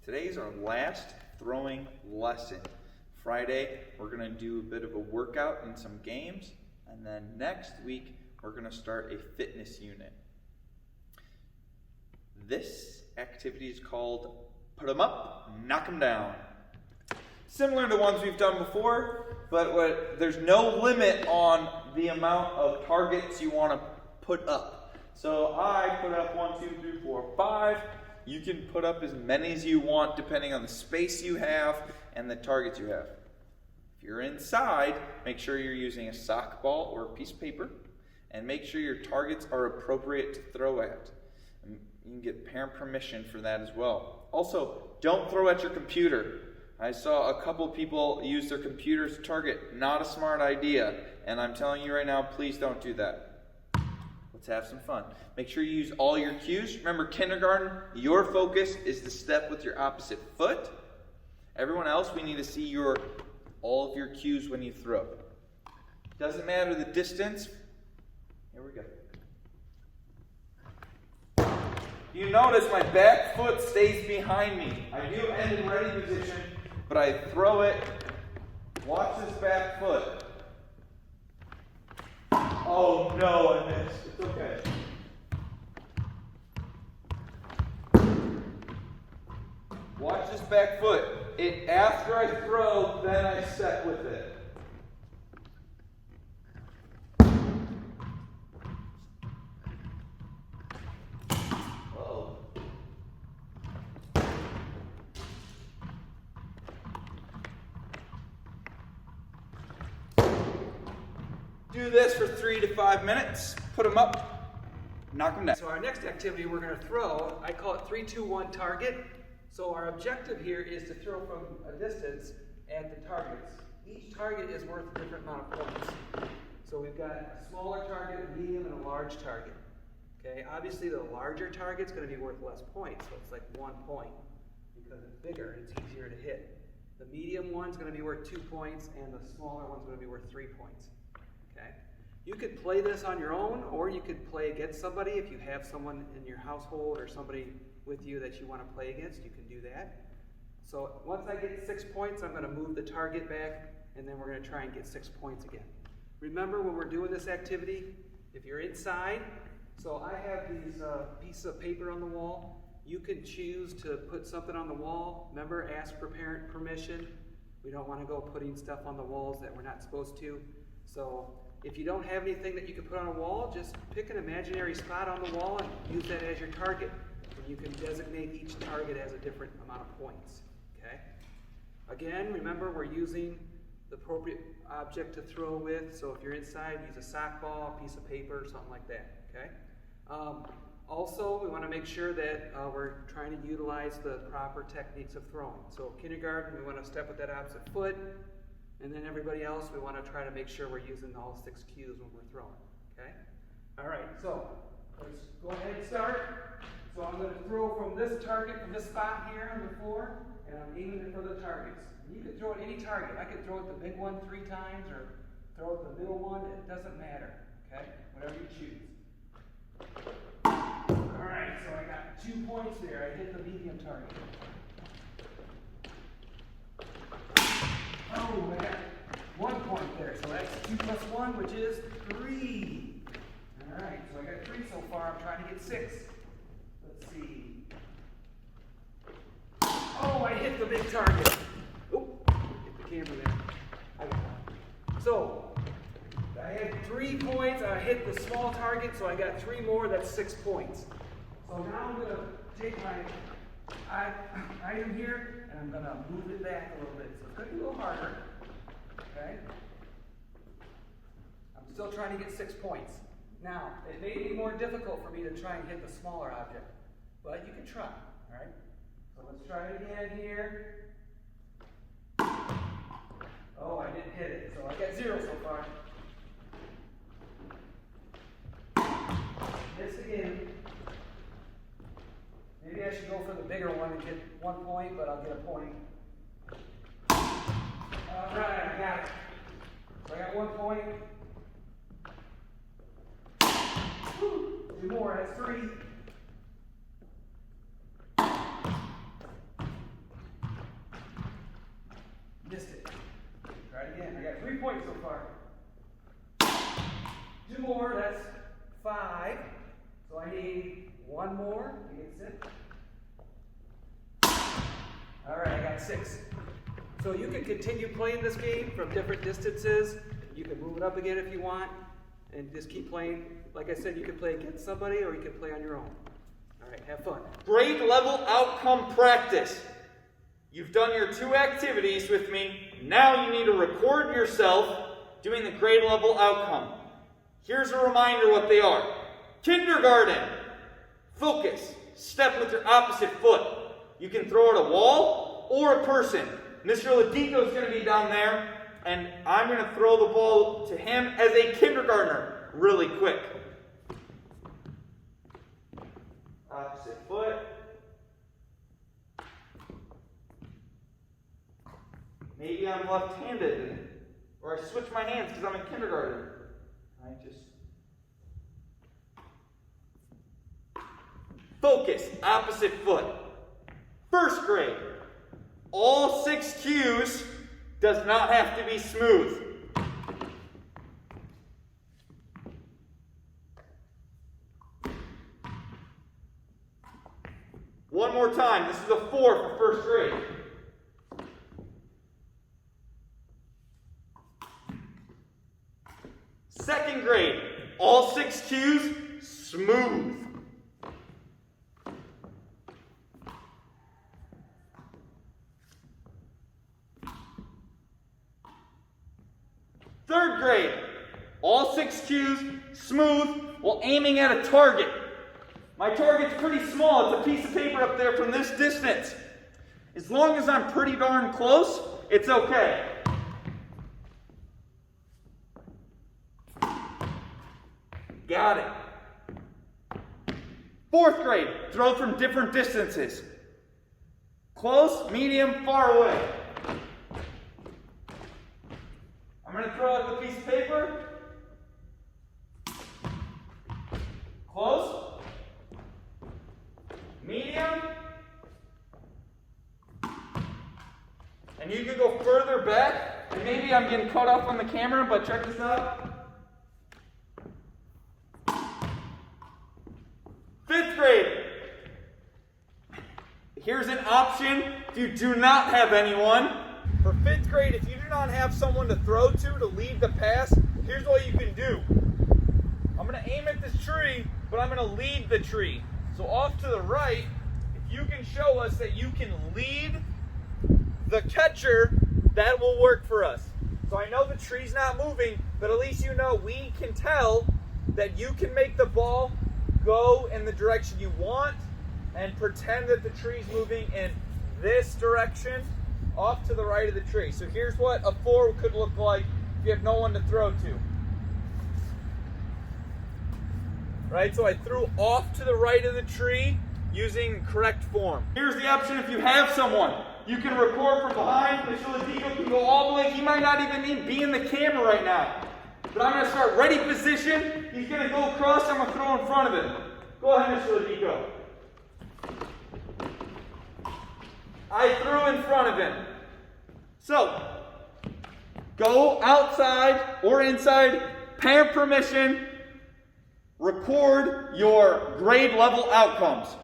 Today's our last throwing lesson. Friday, we're going to do a bit of a workout and some games, and then next week, we're going to start a fitness unit. This activity is called Put 'em Up, Knock 'em Down. Similar to ones we've done before, but there's no limit on the amount of targets you want to put up. So I put up 1, 2, 3, 4, 5. You can put up as many as you want depending on the space you have and the targets you have. If you're inside, make sure you're using a sock ball or a piece of paper, and make sure your targets are appropriate to throw at. And you can get parent permission for that as well. Also, don't throw at your computer. I saw a couple people use their computer as a target. Not a smart idea. And I'm telling you right now, please don't do that. Let's have some fun. Make sure you use all your cues. Remember, kindergarten, your focus is to step with your opposite foot. Everyone else, we need to see all of your cues when you throw. Doesn't matter the distance. Here we go. You notice my back foot stays behind me. I do end in ready position, but I throw it. Watch this back foot. Oh no, I missed. It's okay. Watch this back foot. After I throw, then I set with it. Uh-oh. Do this for 3 to 5 minutes. Put them up, knock them down. So our next activity we're going to throw, I call it 3-2-1 target. So our objective here is to throw from a distance at the targets. Each target is worth a different amount of points. So we've got a smaller target, a medium, and a large target. Okay, obviously the larger target's going to be worth less points, so it's like 1 point because it's bigger and it's easier to hit. The medium one's going to be worth 2 points, and the smaller one's going to be worth 3 points. Okay, you could play this on your own, or you could play against somebody if you have someone in your household or somebody with you that you want to play against. You can do that. So once I get 6 points, I'm going to move the target back, and then we're going to try and get 6 points again. Remember, when we're doing this activity, if you're inside, so I have these pieces of paper on the wall. You can choose to put something on the wall. Remember, ask for parent permission. We don't want to go putting stuff on the walls that we're not supposed to. So if you don't have anything that you can put on a wall, just pick an imaginary spot on the wall and use that as your target. And you can designate each target as a different amount of points. Okay? Again, remember, we're using the appropriate object to throw with. So if you're inside, use a sock ball, a piece of paper, something like that. Okay? Also, we want to make sure that we're trying to utilize the proper techniques of throwing. So kindergarten, we want to step with that opposite foot. And then everybody else, we want to try to make sure we're using all 6 cues when we're throwing. Okay? All right, so let's go ahead and start. So I'm going to throw from this target, from this spot here on the floor, and I'm aiming it for the targets. And you can throw at any target. I could throw at the big one 3 times, or throw at the middle one. It doesn't matter. Okay? Whatever you choose. All right, so I got 2 points there. I hit the medium target. Oh, I got 1 point there. So that's 2 plus 1, which is 3. All right, so I got 3 so far. I'm trying to get 6. Let's see. Oh, I hit the big target. Oh, hit the camera there. I got it. So I had 3 points. I hit the small target, so I got 3 more. That's 6 points. So now I'm going to take my item here, and I'm going to move it back a little bit. So it's going to be a little harder. Okay? I'm still trying to get 6 points. Now, it may be more difficult for me to try and hit the smaller object, but you can try. All right? So let's try it again here. Oh, I didn't hit it, so I got 0 so far. Miss again. Maybe I should go for the bigger one and get 1 point, but I'll get a point. All right, I got it. So I got 1 point. 2 more, that's 3. 3 points so far. 2 more, that's 5. So I need 1 more to get 6. Alright, I got 6. So you can continue playing this game from different distances. You can move it up again if you want, and just keep playing. Like I said, you can play against somebody or you can play on your own. Alright, have fun. Grade level outcome practice. You've done your 2 activities with me. Now you need to record yourself doing the grade level outcome. Here's a reminder what they are. Kindergarten. Focus. Step with your opposite foot. You can throw at a wall or a person. Mr. Ladico is going to be down there, and I'm going to throw the ball to him as a kindergartner really quick. Opposite foot. Maybe I'm left-handed, or I switch my hands because I'm in kindergarten. Focus, opposite foot. First grade. All 6 cues does not have to be smooth. One more time. This is a 4 for first grade. Second grade. All 6 cues, smooth. Third grade, all 6 cues, smooth, while aiming at a target. My target's pretty small. It's a piece of paper up there from this distance. As long as I'm pretty darn close, it's okay. Got it. Fourth grade, throw from different distances. Close, medium, far away. I'm going to throw out the piece of paper. Close. Medium. And you can go further back. And maybe I'm getting cut off on the camera, but check this out. 5th grade. Here's an option if you do not have anyone. For 5th grade, if you do not have someone to throw to lead the pass, here's what you can do. I'm going to aim at this tree, but I'm going to lead the tree. So off to the right, if you can show us that you can lead the catcher, that will work for us. So I know the tree's not moving, but at least you know we can tell that you can make the ball go in the direction you want and pretend that the tree's moving in this direction off to the right of the tree. So here's what a 4 could look like if you have no one to throw to. Right, so I threw off to the right of the tree using correct form. Here's the option if you have someone. You can record from behind. Mr. Ladico can go all the way. He might not even need to be in the camera right now. But I'm going to start ready position. He's going to go across. I'm going to throw in front of him. Go ahead, Mr. Ladico. I threw in front of him. So, go outside or inside, parent permission, record your grade level outcomes.